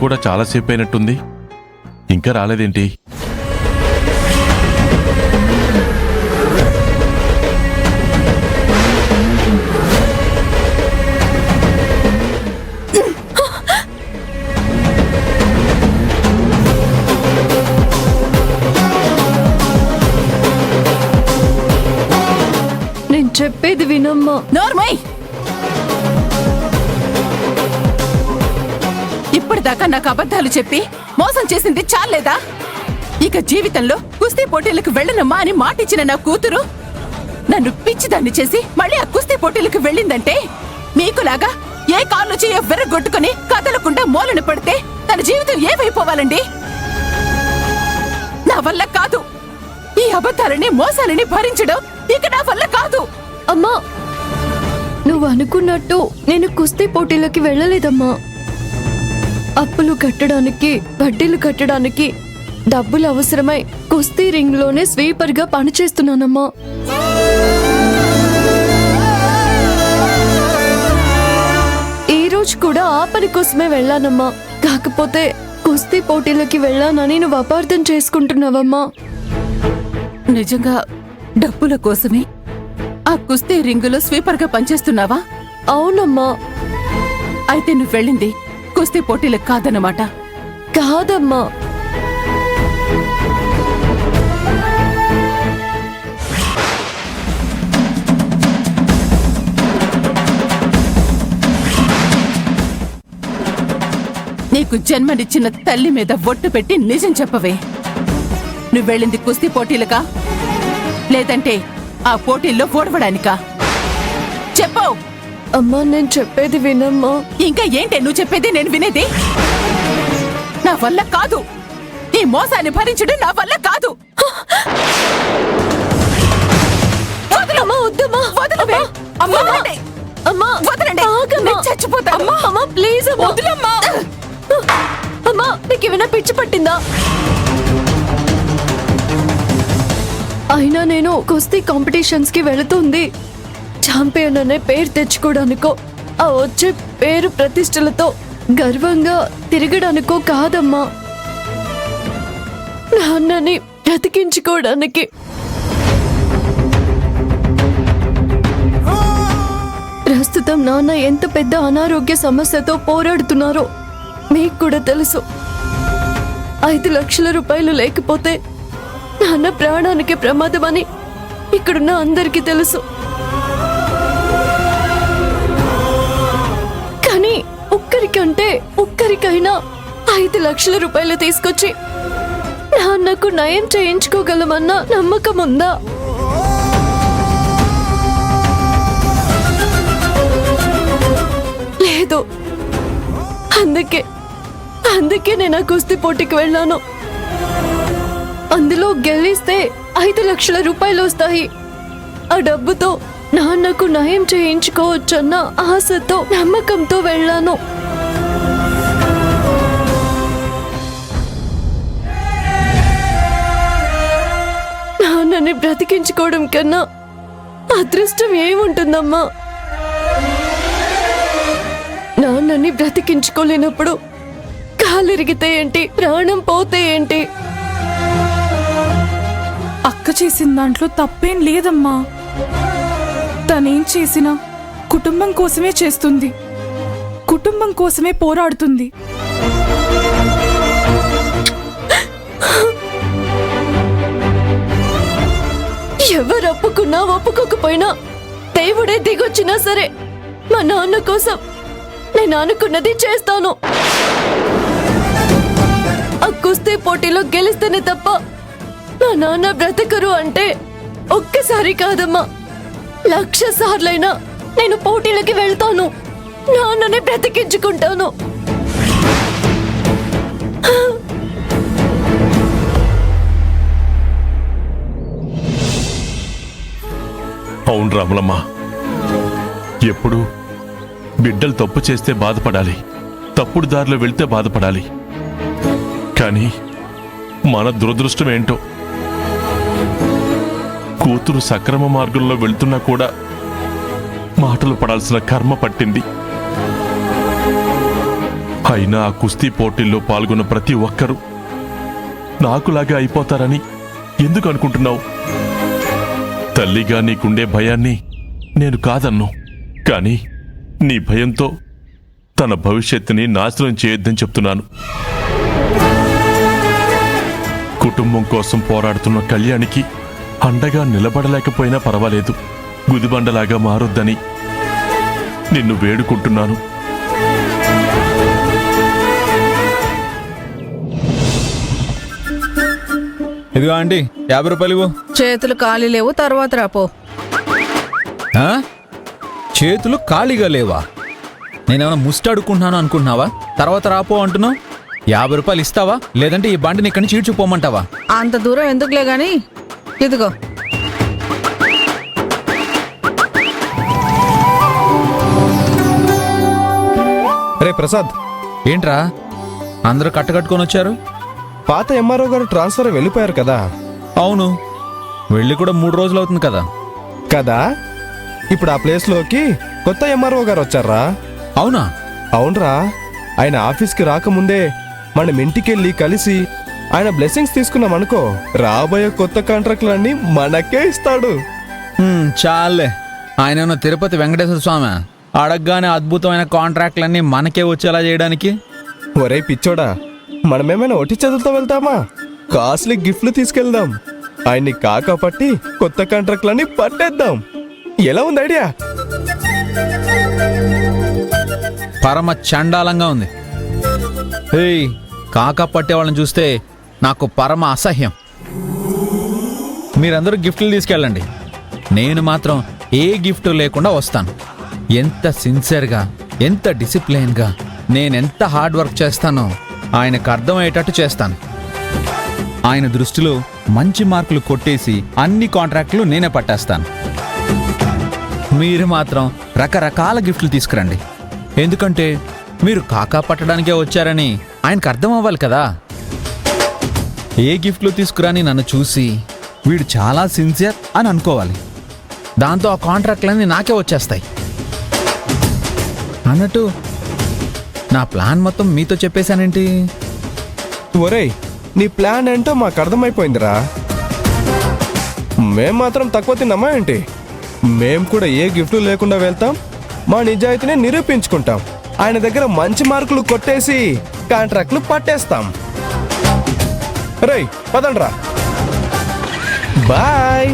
కూడా చాలాసేపు అయినట్టుంది. ఇంకా రాలేదేంటి? నేను చెప్పేది వినమ్మా. నోర్మై! ఇప్పటిదాకా నాకు అబద్ధాలు చెప్పి మోసం చేసింది చాలేదా? ఇక జీవితంలో కుస్తీ పోటీలకు వెళ్ళనమ్మా అని మాటిచ్చిన నా కూతురు నన్ను పిచ్చిదాన్ని చేసి మళ్ళీ ఆ కుస్తీ పోటీలకు వెళ్ళిందంటే మీకులాగా ఏ కాళ్ళు చేయ వెర్రగొట్టుకుని కదలకుండా మూలన పడితే తన జీవితం ఏమైపోవాలండి? నా వల్ల కాదు. ఈ అబద్ధాలని మోసాలని భరించడం ఇక నా వల్ల కాదు. అమ్మా, నువ్వు అనుకున్నట్టు నేను కుస్తీ పోటీలకి వెళ్ళలేదమ్మా. అప్పులు కట్టడానికి, వడ్డీలు కట్టడానికి డబ్బులు అవసరమై కుస్తీ రింగ్ లోనే స్వీపర్ గా పనిచేస్తున్నానమ్మా. ఈ రోజు కూడా ఆ పని కోసమే వెళ్ళానమ్మా. కాకపోతే కుస్తీ పోటీలకి వెళ్ళానని నువ్వు అపార్థం చేసుకుంటున్నావమ్మా. నిజంగా డబ్బుల కోసమే ఆ కుస్తీ రింగులో స్వీపర్ గా పనిచేస్తున్నావా? అవునమ్మా. అయితే నువ్వు వెళ్ళింది కుస్తీ పోటీలకు కాదన్నమాట. కాదమ్మా. నీకు జన్మనిచ్చిన తల్లి మీద ఒట్టు పెట్టి నిజం చెప్పవే. నువ్వు వెళ్ళింది కుస్తీ పోటీలకా లేదంటే ఆ పోటీల్లో ఓడవడానికా? చెప్పవు. అమ్మా, నేను చెప్పేది వినమ్మా. ఇంకా ఏంటే నువ్వు చెప్పేది నేను వినేది? నా వల్ల కాదు. ఈ మోసాన్ని భరించడం నా వల్ల కాదు. అమ్మా, వద్దమ్మా. వదలవే. వదలండి. అమ్మా, వదలండి. నేను చచ్చిపోతాను. అమ్మా, ప్లీజ్ అమ్మా. వదలమ్మా. అమ్మా, నీకు ఏమైనా పిచ్చి పట్టిందా? అయినా నేను కుస్తీ కాంపిటీషన్స్ కి వెళుతుంది ఛాంపియన్ అనే పేరు తెచ్చుకోవడానికో, ఆ వచ్చే పేరు ప్రతిష్టలతో గర్వంగా తిరగడానికో కాదమ్మా. నాన్నని బ్రతికించుకోవడానికి. ప్రస్తుతం నాన్న ఎంత పెద్ద అనారోగ్య సమస్యతో పోరాడుతున్నారో మీకు కూడా తెలుసు. 5 లక్షల రూపాయలు లేకపోతే నాన్న ప్రాణానికి ప్రమాదమని ఇక్కడున్న అందరికీ తెలుసు. కానీ ఒక్కరికైనా 5 లక్షల రూపాయలు తీసుకొచ్చి నాన్నకు నయం చేయించుకోగలమన్న నమ్మకం ఉందా? లేదు. అందుకే నేను ఆ కుస్తీ పోటీకి వెళ్ళాను. అందులో గెలిస్తే 5 లక్షల రూపాయలు వస్తాయి. ఆ డబ్బుతో నాన్నకు నయం చేయించుకోవచ్చన్న ఆశతో, నమ్మకంతో వెళ్ళాను. నాన్నని బ్రతికించుకోవడం కన్నా అదృష్టం ఏముంటుందమ్మా? నాన్నని బ్రతికించుకోలేనప్పుడు కాలిరిగితే ఏంటి, ప్రాణం పోతే ఏంటి? అక్క చేసిన దాంట్లో తప్పేం లేదమ్మా. తనేం చేసినా కుటుంబం కోసమే చేస్తుంది, కుటుంబం కోసమే పోరాడుతుంది. ఎవరు ఒప్పుకున్నా ఒప్పుకోకపోయినా, దేవుడే దిగొచ్చినా సరే మా నాన్న కోసం నేను అనుకున్నది చేస్తాను. ఆ కుస్తీ పోటీలో గెలిస్తేనే తప్ప నా నాన్న బ్రతకరు అంటే ఒక్కసారి కాదమ్మా, 1,00,000 సార్లైనా నేను పోటీలకి వెళ్తాను. నాన్నని బ్రతికించుకుంటాను. అవును రాములమ్మ, ఎప్పుడు బిడ్డలు తప్పు చేస్తే బాధపడాలి, తప్పుడు దారిలో వెళ్తే బాధపడాలి. కానీ మన దురదృష్టం ఏంటో, కూతురు సక్రమ మార్గంలో వెళ్తున్నా కూడా మాటలు పడాల్సిన కర్మ పట్టింది. అయినా ఆ కుస్తీ పోటీల్లో పాల్గొన్న ప్రతి ఒక్కరూ నాకులాగే అయిపోతారని ఎందుకు అనుకుంటున్నావు? తల్లిగా నీకుండే భయాన్ని నేను కాదన్ను, కానీ నీ భయంతో తన భవిష్యత్తుని నాశనం చేయొద్దని చెప్తున్నాను. కుటుంబం కోసం పోరాడుతున్న కళ్యాణికి అండగా నిలబడలేకపోయినా పర్వాలేదు, గుదిబండలాగా మారొద్దని నిన్ను వేడుకుంటున్నాను. ఇదిగో ఆంటీ 50 రూపాయలు ఇవ్వు. చేతులు ఖాళీ లేవు, తర్వాత రాపో. ఆ? చేతులు ఖాళీగా లేవా? నేనేమైనా ముష్టి అడుక్కుంటున్నాను అనుకుంటున్నావా? తర్వాత రాపో అంటున్నావు. 50 రూపాయలు ఇస్తావా, లేదంటే ఈ బండిని ఇక్కడి నుంచి ఈడ్చుకోమంటావా? అంత దూరం ఎందుకులే గాని ఇదిగో. రే ప్రసాద్, ఏంట్రా అందరూ కట్టకట్టుకొని వచ్చారు? పాత ఎంఆర్ఓ గారు ట్రాన్స్ఫర్ వెళ్ళిపోయారు కదా. అవును, వెళ్ళి కూడా 3 రోజులు అవుతుంది కదా. కదా, ఇప్పుడు ఆ ప్లేస్ లోకి కొత్త ఎంఆర్ఓ గారు వచ్చారా? అవునా? అవునరా, ఆయన ఆఫీస్కి రాకముందే మనం ఇంటికెళ్ళి కలిసి ఆయన బ్లెస్సింగ్స్ తీసుకున్నాం అనుకో, రాబోయే కొత్త కాంట్రాక్టులన్నీ మనకే ఇస్తాడు. చాలే, ఆయన ఏమన్నా తిరుపతి వెంకటేశ్వర స్వామి అడగగానే అద్భుతమైన కాంట్రాక్ట్లన్నీ మనకే వచ్చేలా చేయడానికి? ఒరే పిచ్చోడా, మనమేమైనా ఒట్టి చదువుతో వెళ్తామా? కాస్ట్లీ గిఫ్ట్లు తీసుకెళ్దాం, ఆయన్ని కాకపట్టి కొత్త కాంట్రాక్టులన్నీ పట్టేద్దాం. ఎలా ఉంది ఐడియా? పరమ చండాలంగా ఉంది. ఏయ్, కాకా పట్టే వాళ్ళని చూస్తే నాకు పరమ అసహ్యం. మీరందరూ గిఫ్ట్లు తీసుకెళ్ళండి, నేను మాత్రం ఏ గిఫ్ట్ లేకుండా వస్తాను. ఎంత సిన్సియర్గా, ఎంత డిసిప్లైన్గా, నేనెంత హార్డ్ వర్క్ చేస్తానో ఆయనకు అర్థమయ్యేటట్టు చేస్తాను. ఆయన దృష్టిలో మంచి మార్కులు కొట్టేసి అన్ని కాంట్రాక్టులు నేనే పట్టేస్తాను. మీరు మాత్రం రకరకాల గిఫ్ట్లు తీసుకురండి, ఎందుకంటే మీరు కాకా పట్టడానికే వచ్చారని ఆయనకు అర్థం అవ్వాలి కదా. ఏ గిఫ్ట్లు తీసుకురాని నన్ను చూసి వీడు చాలా సిన్సియర్ అని అనుకోవాలి. దాంతో ఆ కాంట్రాక్ట్లన్నీ నాకే వచ్చేస్తాయి. అన్నట్టు నా ప్లాన్ మొత్తం మీతో చెప్పేశానేంటి? ఒరేయ్, నీ ప్లాన్ ఏంటో మాకు అర్థమైపోయిందిరా. మేం మాత్రం తక్కువ తిన్నామా ఏంటి? మేం కూడా ఏ గిఫ్ట్ లేకుండా వెళ్తాం, మా నిజాయితీని నిరూపించుకుంటాం, ఆయన దగ్గర మంచి మార్కులు కొట్టేసి కాంట్రాక్ట్లు పట్టేస్తాం. రేయ్ పదండ్రా, బాయ్.